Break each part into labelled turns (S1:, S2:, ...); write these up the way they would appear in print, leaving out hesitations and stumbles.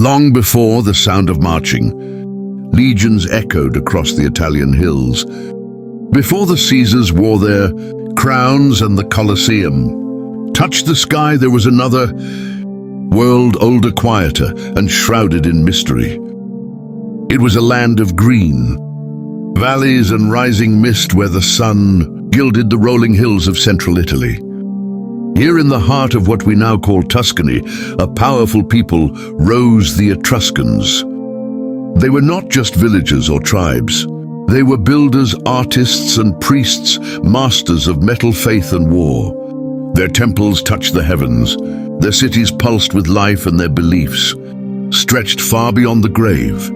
S1: Long before the sound of marching, legions echoed across the Italian hills. Before the Caesars wore their crowns and the Colosseum touched the sky, there was another world, older, quieter, and shrouded in mystery. It was a land of green, valleys and rising mist where the sun gilded the rolling hills of central Italy. Here in the heart of what we now call Tuscany, a powerful people rose, the Etruscans. They were not just villages or tribes. They were builders, artists, and priests, masters of metal, faith, and war. Their temples touched the heavens. Their cities pulsed with life, and their beliefs stretched far beyond the grave.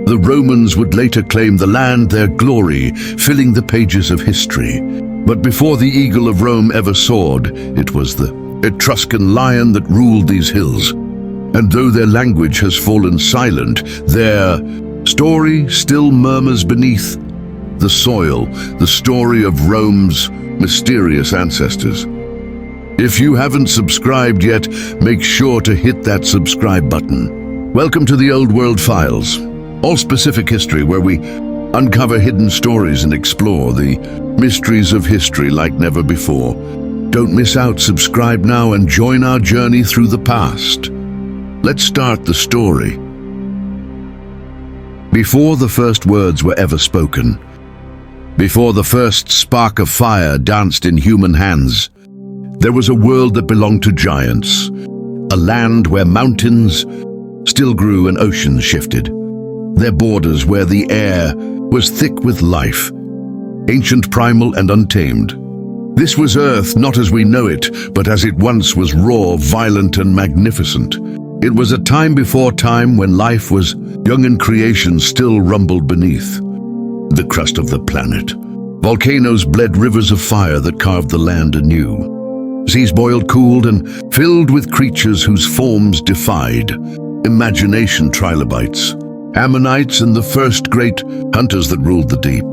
S1: The Romans would later claim the land, their glory, filling the pages of history. But before the eagle of Rome ever soared, it was the Etruscan lion that ruled these hills. And though their language has fallen silent, their story still murmurs beneath the soil, the story of Rome's mysterious ancestors. If you haven't subscribed yet, make sure to hit that subscribe button. Welcome to the Old World Files, all-specific history where we uncover hidden stories and explore the mysteries of history like never before. Don't miss out, subscribe now and join our journey through the past. Let's start the story. Before the first words were ever spoken, before the first spark of fire danced in human hands, there was a world that belonged to giants, a land where mountains still grew and oceans shifted, their borders where the air was thick with life, ancient, primal, and untamed. This was Earth not as we know it, but as it once was, raw, violent, and magnificent. It was a time before time when life was young and creation still rumbled beneath the crust of the planet. Volcanoes bled rivers of fire that carved the land anew. Seas boiled, cooled, and filled with creatures whose forms defied imagination. Trilobites, Ammonites, and the first great hunters that ruled the deep.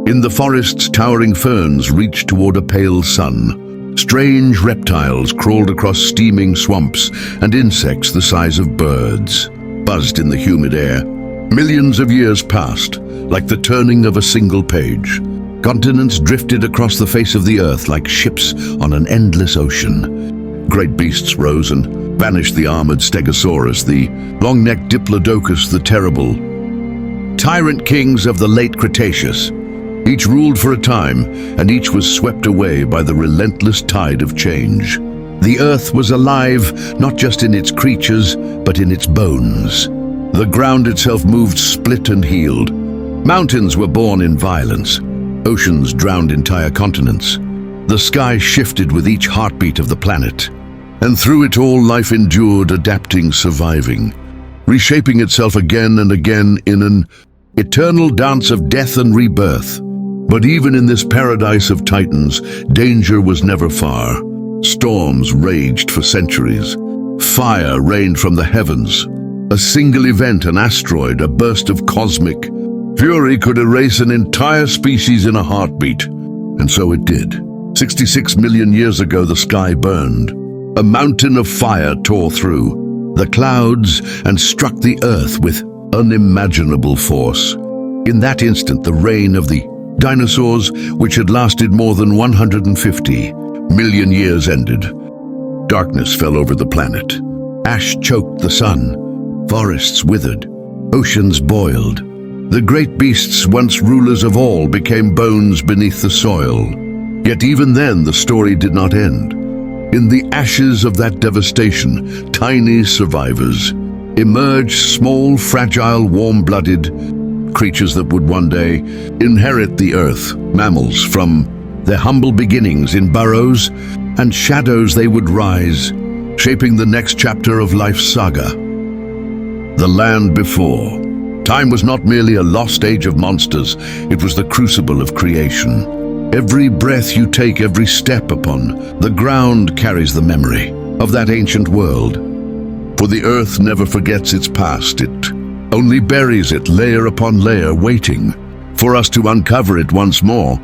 S1: In the forests, towering ferns reached toward a pale sun. Strange reptiles crawled across steaming swamps, and insects the size of birds buzzed in the humid air. Millions of years passed, like the turning of a single page. Continents drifted across the face of the earth like ships on an endless ocean. Great beasts rose and vanished, the armored Stegosaurus, the long-necked Diplodocus, the terrible tyrant kings of the late Cretaceous. Each ruled for a time, and each was swept away by the relentless tide of change. The earth was alive, not just in its creatures, but in its bones. The ground itself moved, split and healed. Mountains were born in violence. Oceans drowned entire continents. The sky shifted with each heartbeat of the planet. And through it all, life endured, adapting, surviving, reshaping itself again and again in an eternal dance of death and rebirth. But even in this paradise of titans, danger was never far. Storms raged for centuries. Fire rained from the heavens. A single event, an asteroid, a burst of cosmic fury could erase an entire species in a heartbeat. And so it did. 66 million years ago, the sky burned. A mountain of fire tore through the clouds and struck the earth with unimaginable force. In that instant, the reign of the dinosaurs, which had lasted more than 150 million years, ended. Darkness fell over the planet. Ash choked the sun. Forests withered. Oceans boiled. The great beasts, once rulers of all, became bones beneath the soil. Yet even then, the story did not end. In the ashes of that devastation, tiny survivors emerged, small, fragile, warm-blooded creatures that would one day inherit the earth. Mammals, from their humble beginnings in burrows and shadows, they would rise, shaping the next chapter of life's saga. The land before. Time was not merely a lost age of monsters, it was the crucible of creation. Every breath you take, every step upon the ground carries the memory of that ancient world. For the earth never forgets its past, it only buries it layer upon layer, waiting for us to uncover it once more.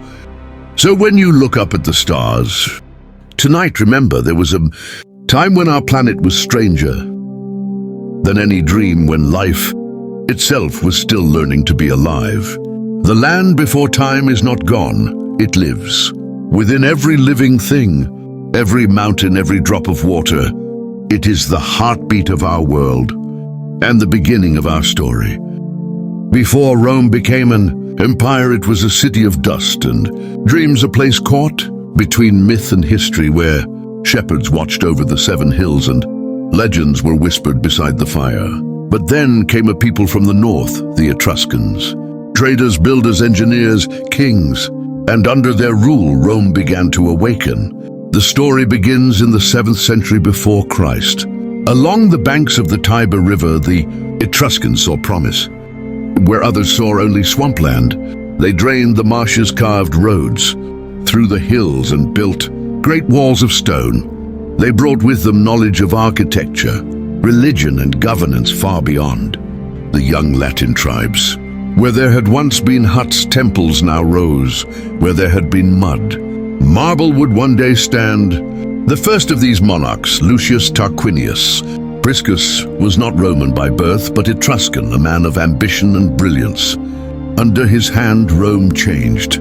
S1: So when you look up at the stars tonight, remember there was a time when our planet was stranger, than any dream when life itself was still learning to be alive. The land before time is not gone, it lives. Within every living thing, every mountain, every drop of water, it is the heartbeat of our world and the beginning of our story. Before Rome became an empire, it was a city of dust and dreams, a place caught between myth and history, where shepherds watched over the 7 hills and legends were whispered beside the fire. But then came a people from the north, the Etruscans. Traders, builders, engineers, kings, and under their rule, Rome began to awaken. The story begins in the 7th century before Christ. Along the banks of the Tiber River, the Etruscans saw promise. Where others saw only swampland, they drained the marshes, carved roads through the hills, and built great walls of stone. They brought with them knowledge of architecture, religion, and governance far beyond. The young Latin tribes, where there had once been huts, temples now rose. Where there had been mud, marble would one day stand. The first of these monarchs, Lucius Tarquinius Priscus, was not Roman by birth, but Etruscan, a man of ambition and brilliance. Under his hand, Rome changed.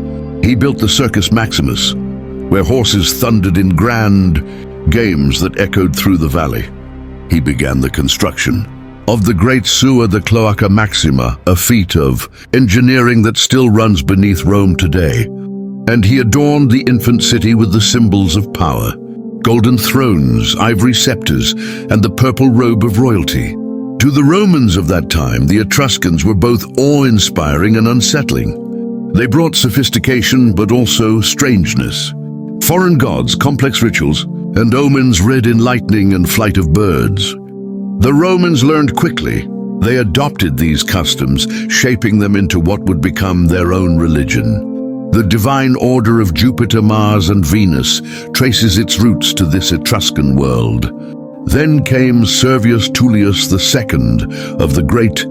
S1: He built the Circus Maximus, where horses thundered in grand games that echoed through the valley. He began the construction of the great sewer, the Cloaca Maxima, a feat of engineering that still runs beneath Rome today. And he adorned the infant city with the symbols of power: golden thrones, ivory scepters, and the purple robe of royalty. To the Romans of that time, the Etruscans were both awe-inspiring and unsettling. They brought sophistication, but also strangeness. Foreign gods, complex rituals, and omens read in lightning and flight of birds. The Romans learned quickly. They adopted these customs, shaping them into what would become their own religion. The divine order of Jupiter, Mars, and Venus traces its roots to this Etruscan world. Then came Servius Tullius II of the great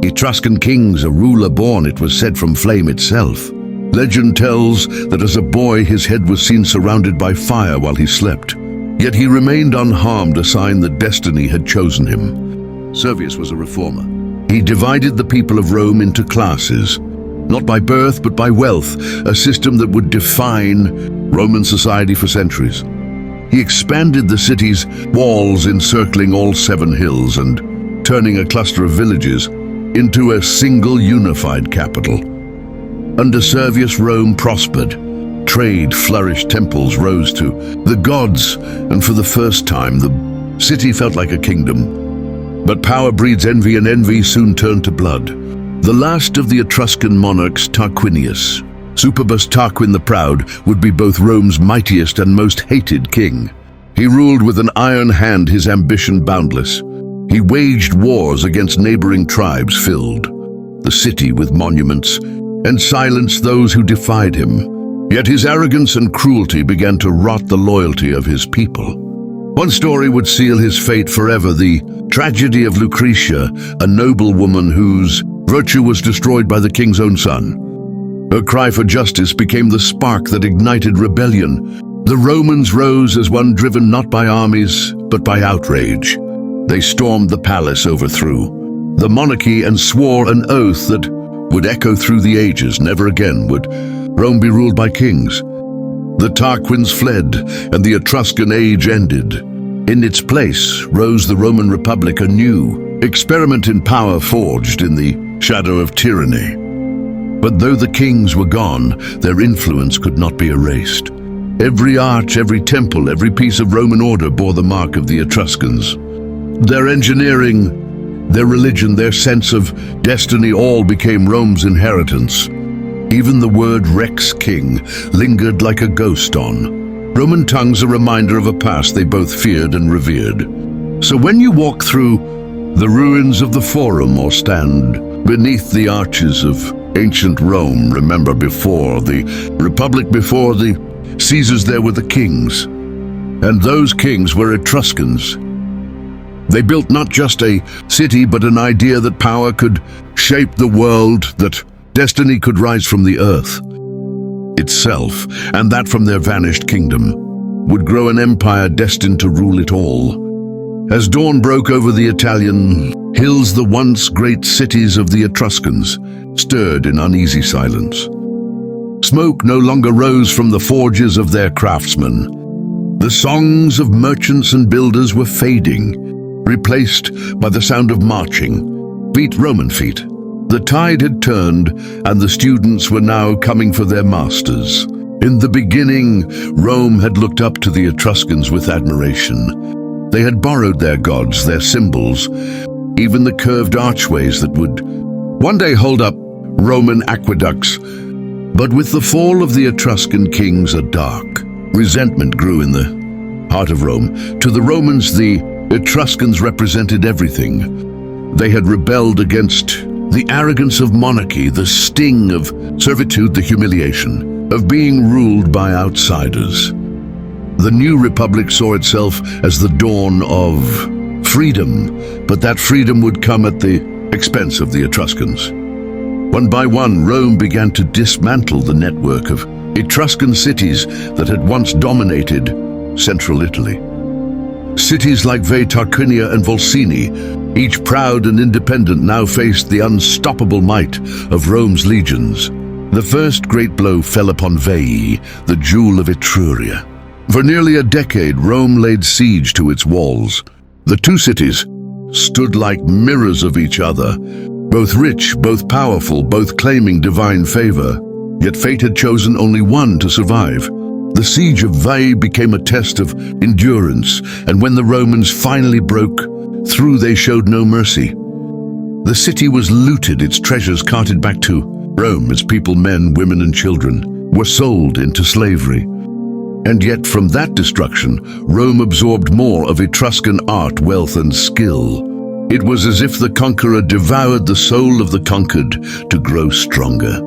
S1: Etruscan kings, a ruler born, it was said, from flame itself. Legend tells that as a boy his head was seen surrounded by fire while he slept. Yet he remained unharmed, a sign that destiny had chosen him. Servius was a reformer. He divided the people of Rome into classes, not by birth but by wealth, a system that would define Roman society for centuries. He expanded the city's walls, encircling all 7 hills and turning a cluster of villages into a single unified capital. Under Servius, Rome prospered. Trade flourished, temples rose to the gods, and for the first time the city felt like a kingdom. But power breeds envy, and envy soon turned to blood. The last of the Etruscan monarchs, Tarquinius, Superbus Tarquin the Proud, would be both Rome's mightiest and most hated king. He ruled with an iron hand, his ambition boundless. He waged wars against neighboring tribes, filled the city with monuments, and silenced those who defied him. Yet his arrogance and cruelty began to rot the loyalty of his people. One story would seal his fate forever: the tragedy of Lucretia, a noble woman whose virtue was destroyed by the king's own son. Her cry for justice became the spark that ignited rebellion. The Romans rose as one driven not by armies, but by outrage. They stormed the palace, overthrew the monarchy, and swore an oath that would echo through the ages. Never again would Rome be ruled by kings. The Tarquins fled, and the Etruscan age ended. In its place rose the Roman Republic, a new experiment in power forged in the shadow of tyranny. But though the kings were gone, their influence could not be erased. Every arch, every temple, every piece of Roman order bore the mark of the Etruscans. Their engineering, their religion, their sense of destiny, all became Rome's inheritance. Even the word Rex, king, lingered like a ghost on Roman tongues, a reminder of a past they both feared and revered. So when you walk through the ruins of the Forum or stand beneath the arches of ancient Rome, remember, before the Republic, before the Caesars, there were the kings. And those kings were Etruscans. They built not just a city, but an idea that power could shape the world, that destiny could rise from the earth itself, and that from their vanished kingdom would grow an empire destined to rule it all. As dawn broke over the Italian hills, the once great cities of the Etruscans stirred in uneasy silence. Smoke no longer rose from the forges of their craftsmen. The songs of merchants and builders were fading, replaced by the sound of marching, Roman feet. The tide had turned, and the students were now coming for their masters. In the beginning, Rome had looked up to the Etruscans with admiration. They had borrowed their gods, their symbols, even the curved archways that would one day hold up Roman aqueducts. But with the fall of the Etruscan kings, a dark resentment grew in the heart of Rome. To the Romans, the Etruscans represented everything. They had rebelled against the arrogance of monarchy, the sting of servitude, the humiliation of being ruled by outsiders. The new republic saw itself as the dawn of freedom, but that freedom would come at the expense of the Etruscans. One by one, Rome began to dismantle the network of Etruscan cities that had once dominated central Italy. Cities like Tarquinia and Volsini, each proud and independent, now faced the unstoppable might of Rome's legions. The first great blow fell upon Veii, the jewel of Etruria. For nearly a decade, Rome laid siege to its walls. The two cities stood like mirrors of each other, both rich, both powerful, both claiming divine favor. Yet fate had chosen only one to survive. The siege of Veii became a test of endurance, and when the Romans finally broke through, they showed no mercy. The city was looted, its treasures carted back to Rome. Its people, men, women, and children, were sold into slavery. And yet from that destruction, Rome absorbed more of Etruscan art, wealth, and skill. It was as if the conqueror devoured the soul of the conquered to grow stronger.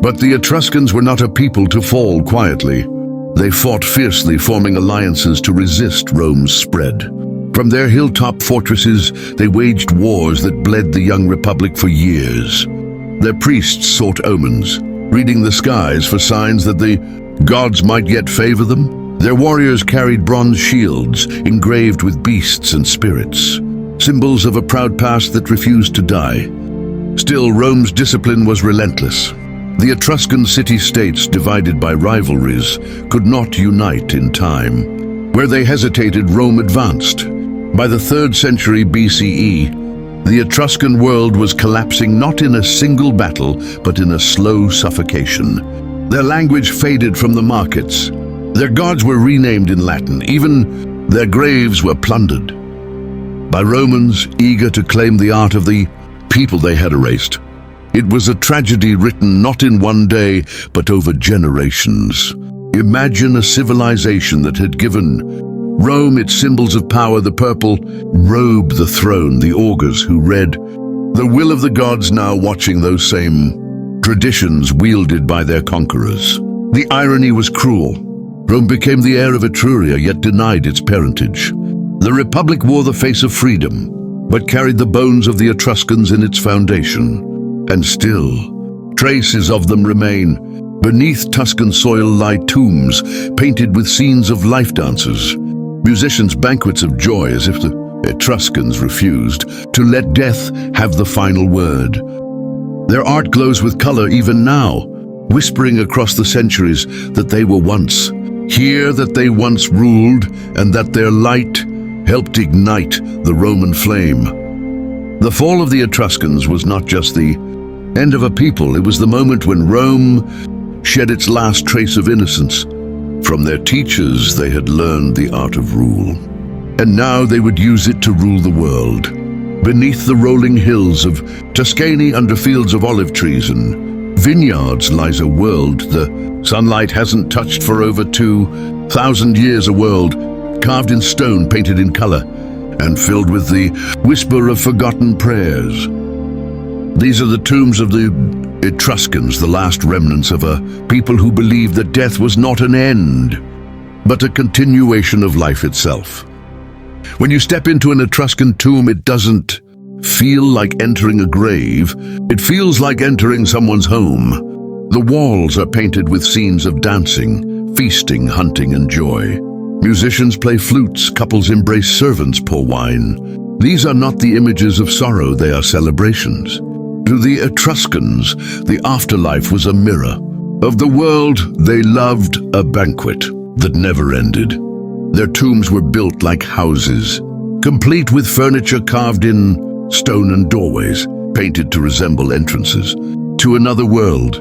S1: But the Etruscans were not a people to fall quietly. They fought fiercely, forming alliances to resist Rome's spread. From their hilltop fortresses, they waged wars that bled the young republic for years. Their priests sought omens, reading the skies for signs that the gods might yet favor them. Their warriors carried bronze shields engraved with beasts and spirits, symbols of a proud past that refused to die. Still, Rome's discipline was relentless. The Etruscan city-states, divided by rivalries, could not unite in time. Where they hesitated, Rome advanced. By the 3rd century BCE, the Etruscan world was collapsing not in a single battle, but in a slow suffocation. Their language faded from the markets. Their gods were renamed in Latin. Even their graves were plundered by Romans eager to claim the art of the people they had erased. It was a tragedy written not in one day, but over generations. Imagine a civilization that had given Rome its symbols of power, the purple robe, the throne, the augurs who read the will of the gods, now watching those same traditions wielded by their conquerors. The irony was cruel. Rome became the heir of Etruria, yet denied its parentage. The Republic wore the face of freedom, but carried the bones of the Etruscans in its foundation. And still, traces of them remain. Beneath Tuscan soil lie tombs painted with scenes of life dances, musicians' banquets of joy, as if the Etruscans refused to let death have the final word. Their art glows with color even now, whispering across the centuries that they were once here, that they once ruled, and that their light helped ignite the Roman flame. The fall of the Etruscans was not just the end of a people, it was the moment when Rome shed its last trace of innocence. From their teachers, they had learned the art of rule, and now they would use it to rule the world. Beneath the rolling hills of Tuscany, under fields of olive trees and vineyards, lies a world the sunlight hasn't touched for over 2,000 years, a world carved in stone, painted in color, and filled with the whisper of forgotten prayers. These are the tombs of the Etruscans, the last remnants of a people who believed that death was not an end, but a continuation of life itself. When you step into an Etruscan tomb, it doesn't feel like entering a grave. It feels like entering someone's home. The walls are painted with scenes of dancing, feasting, hunting, and joy. Musicians play flutes, couples embrace, servants pour wine. These are not the images of sorrow, they are celebrations. To the Etruscans, the afterlife was a mirror. Of the world, they loved a banquet that never ended. Their tombs were built like houses, complete with furniture carved in stone and doorways, painted to resemble entrances to another world.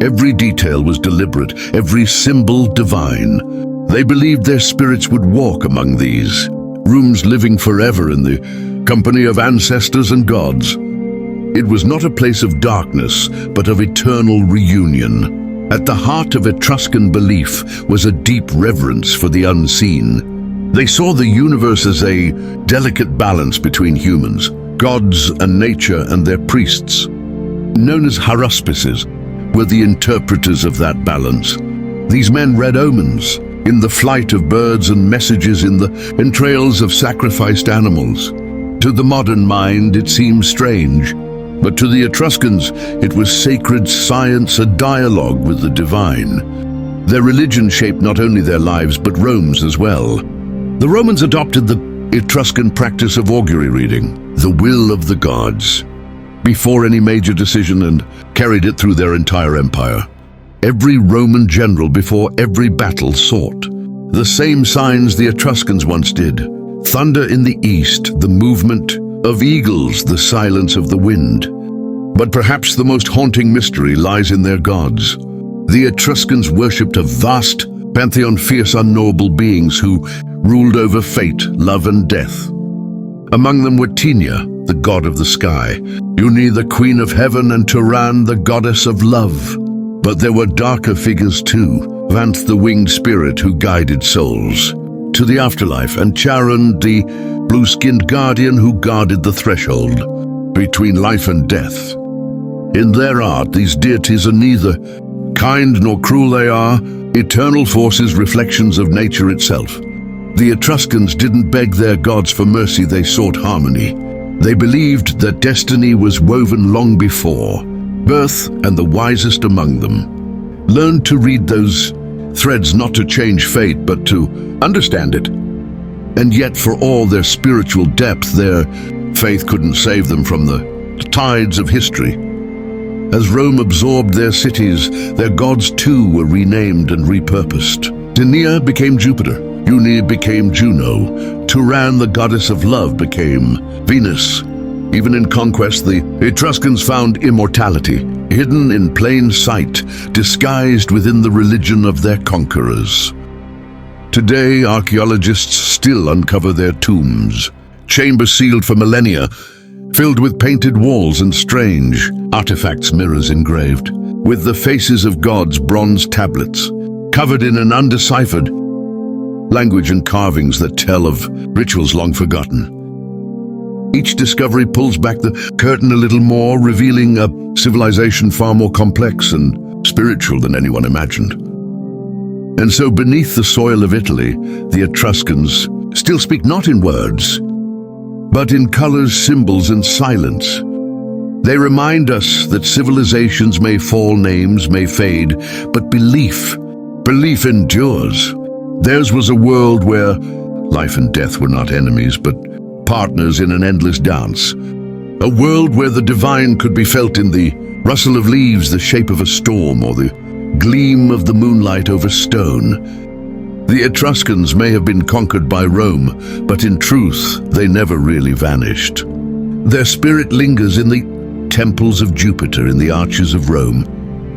S1: Every detail was deliberate, every symbol divine. They believed their spirits would walk among these rooms, living forever in the company of ancestors and gods. It was not a place of darkness, but of eternal reunion. At the heart of Etruscan belief was a deep reverence for the unseen. They saw the universe as a delicate balance between humans, gods and nature, and their priests, known as haruspices, were the interpreters of that balance. These men read omens in the flight of birds and messages in the entrails of sacrificed animals. To the modern mind, it seems strange, but to the Etruscans, it was sacred science, a dialogue with the divine. Their religion shaped not only their lives, but Rome's as well. The Romans adopted the Etruscan practice of augury reading, the will of the gods, before any major decision, and carried it through their entire empire. Every Roman general before every battle sought the same signs the Etruscans once did. Thunder in the east, the movement of eagles, the silence of the wind. But perhaps the most haunting mystery lies in their gods. The Etruscans worshipped a vast pantheon, fierce, unknowable beings who ruled over fate, love and death. Among them were Tinia, the god of the sky, Uni, the queen of heaven, and Turan, the goddess of love. But there were darker figures too, Vanth, the winged spirit who guided souls to the afterlife, and Charon, the blue-skinned guardian who guarded the threshold between life and death. In their art, these deities are neither kind nor cruel. They are eternal forces, reflections of nature itself. The Etruscans didn't beg their gods for mercy, they sought harmony. They believed that destiny was woven long before birth, and the wisest among them learned to read those threads, not to change fate, but to understand it. And yet, for all their spiritual depth, their faith couldn't save them from the tides of history. As Rome absorbed their cities, their gods too were renamed and repurposed. Denia became Jupiter, Uni became Juno, Turan, the goddess of love, became Venus. Even in conquest, the Etruscans found immortality, hidden in plain sight, disguised within the religion of their conquerors. Today, archaeologists still uncover their tombs, chambers sealed for millennia, filled with painted walls and strange artifacts, mirrors engraved, with the faces of gods, bronze tablets, covered in an undeciphered language, and carvings that tell of rituals long forgotten. Each discovery pulls back the curtain a little more, revealing a civilization far more complex and spiritual than anyone imagined. And so beneath the soil of Italy, the Etruscans still speak not in words, but in colors, symbols, and silence. They remind us that civilizations may fall, names may fade, but belief endures. Theirs was a world where life and death were not enemies, but partners in an endless dance. A world where the divine could be felt in the rustle of leaves, the shape of a storm, or the gleam of the moonlight over stone. The Etruscans may have been conquered by Rome, but in truth, they never really vanished. Their spirit lingers in the temples of Jupiter, in the arches of Rome,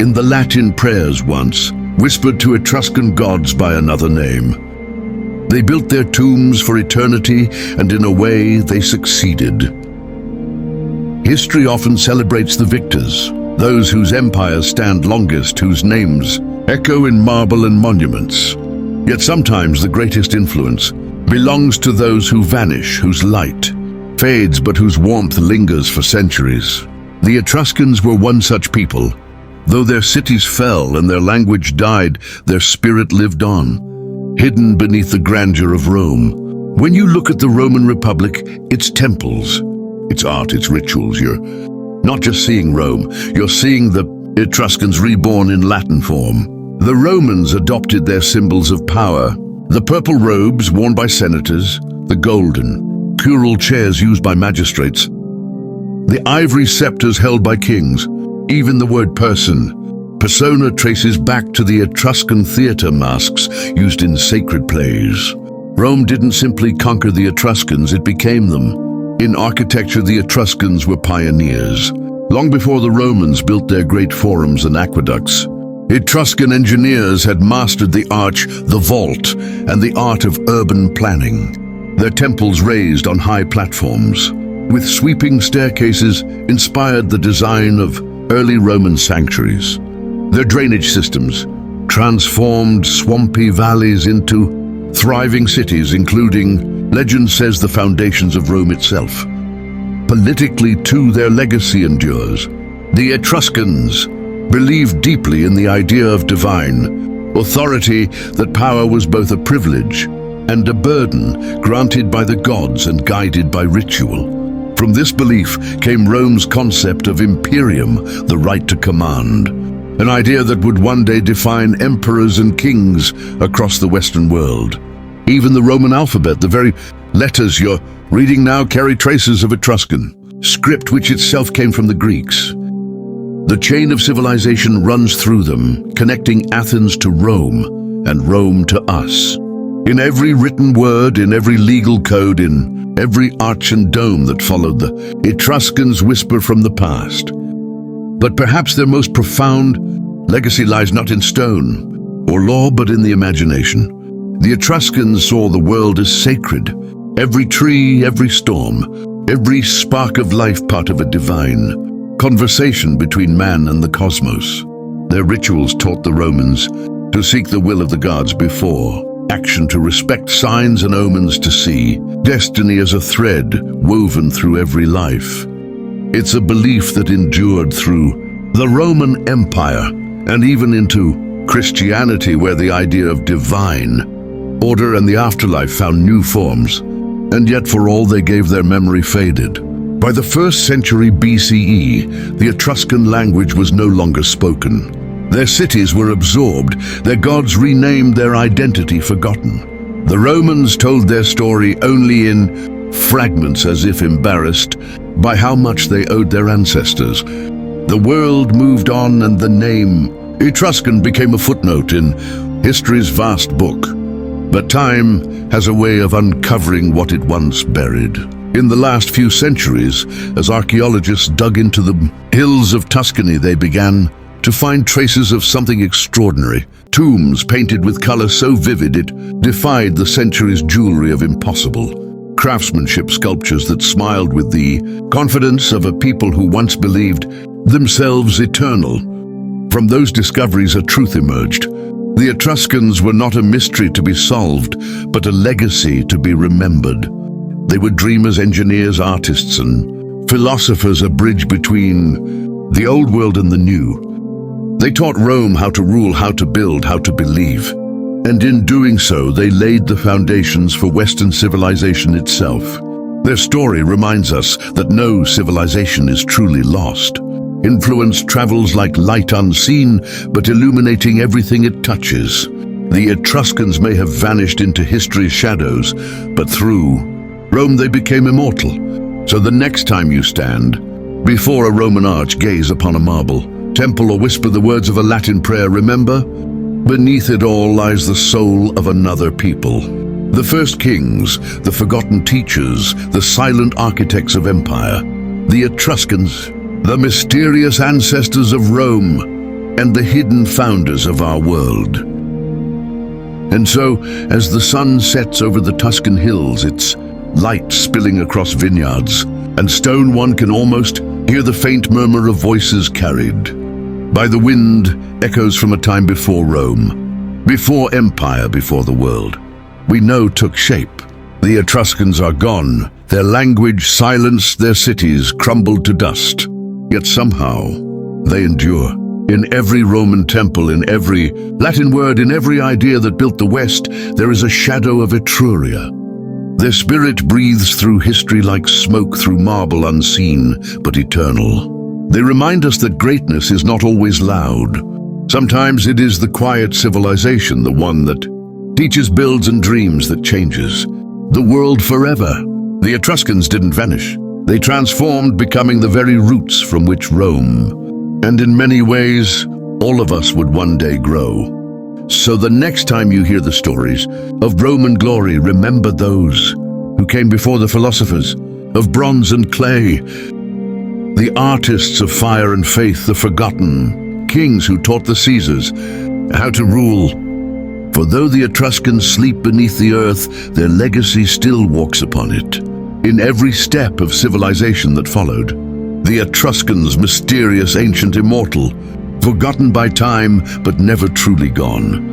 S1: in the Latin prayers once whispered to Etruscan gods by another name. They built their tombs for eternity, and in a way, they succeeded. History often celebrates the victors, those whose empires stand longest, whose names echo in marble and monuments. Yet sometimes the greatest influence belongs to those who vanish, whose light fades, but whose warmth lingers for centuries. The Etruscans were one such people. Though their cities fell and their language died, their spirit lived on, hidden beneath the grandeur of Rome. When you look at the Roman Republic, its temples, its art, its rituals, you're not just seeing Rome, you're seeing the Etruscans reborn in Latin form. The Romans adopted their symbols of power, The purple robes worn by senators, the golden, curule chairs used by magistrates, the ivory scepters held by kings. Even the word persona traces back to the Etruscan theater masks used in sacred plays. Rome didn't simply conquer the Etruscans, it became them. In architecture, the Etruscans were pioneers. Long before the Romans built their great forums and aqueducts, Etruscan engineers had mastered the arch, the vault, and the art of urban planning. Their temples raised on high platforms, with sweeping staircases, inspired the design of early Roman sanctuaries. Their drainage systems transformed swampy valleys into thriving cities, including, legend says, the foundations of Rome itself. Politically, too, their legacy endures. The Etruscans believed deeply in the idea of divine authority, that power was both a privilege and a burden granted by the gods and guided by ritual. From this belief came Rome's concept of imperium, the right to command, an idea that would one day define emperors and kings across the Western world. Even the Roman alphabet, the very letters you're reading now, carry traces of Etruscan script, which itself came from the Greeks. The chain of civilization runs through them, connecting Athens to Rome and Rome to us. In every written word, in every legal code, in every arch and dome that followed, the Etruscans whisper from the past. But perhaps their most profound legacy lies not in stone or law, but in the imagination. The Etruscans saw the world as sacred. Every tree, every storm, every spark of life part of a divine conversation between man and the cosmos. Their rituals taught the Romans to seek the will of the gods before action, to respect signs and omens, to see destiny as a thread woven through every life. It's a belief that endured through the Roman Empire and even into Christianity, where the idea of divine order and the afterlife found new forms. And yet, for all they gave, their memory faded. By the 1st century BCE, the Etruscan language was no longer spoken. Their cities were absorbed, their gods renamed, their identity forgotten. The Romans told their story only in fragments, as if embarrassed by how much they owed their ancestors. The world moved on, and the name Etruscan became a footnote in history's vast book. But time has a way of uncovering what it once buried. In the last few centuries, as archaeologists dug into the hills of Tuscany, they began to find traces of something extraordinary. Tombs painted with color so vivid it defied the centuries' jewelry of impossible. Craftsmanship, sculptures that smiled with the confidence of a people who once believed themselves eternal. From those discoveries, a truth emerged. The Etruscans were not a mystery to be solved, but a legacy to be remembered. They were dreamers, engineers, artists, and philosophers, a bridge between the old world and the new. They taught Rome how to rule, how to build, how to believe. And in doing so, they laid the foundations for Western civilization itself. Their story reminds us that no civilization is truly lost. Influence travels like light unseen, but illuminating everything it touches. The Etruscans may have vanished into history's shadows, but through Rome they became immortal. So the next time you stand before a Roman arch, gaze upon a marble temple, or whisper the words of a Latin prayer, remember, beneath it all lies the soul of another people. The first kings, the forgotten teachers, the silent architects of empire, the Etruscans, the mysterious ancestors of Rome, and the hidden founders of our world. And so, as the sun sets over the Tuscan hills, its light spilling across vineyards and stone, one can almost hear the faint murmur of voices carried by the wind, echoes from a time before Rome, before empire, before the world we know took shape. The Etruscans are gone, their language silenced, their cities crumbled to dust. Yet somehow they endure. In every Roman temple, in every Latin word, in every idea that built the West, there is a shadow of Etruria. Their spirit breathes through history like smoke through marble, unseen but eternal. They remind us that greatness is not always loud. Sometimes it is the quiet civilization, the one that teaches builds and dreams that changes the world forever. The Etruscans didn't vanish. They transformed, becoming the very roots from which Rome. And in many ways, all of us would one day grow. So the next time you hear the stories of Roman glory, remember those who came before the philosophers of bronze and clay, the artists of fire and faith, the forgotten kings who taught the Caesars how to rule. For though the Etruscans sleep beneath the earth, their legacy still walks upon it. In every step of civilization that followed, the Etruscans, mysterious, ancient, immortal, forgotten by time, but never truly gone.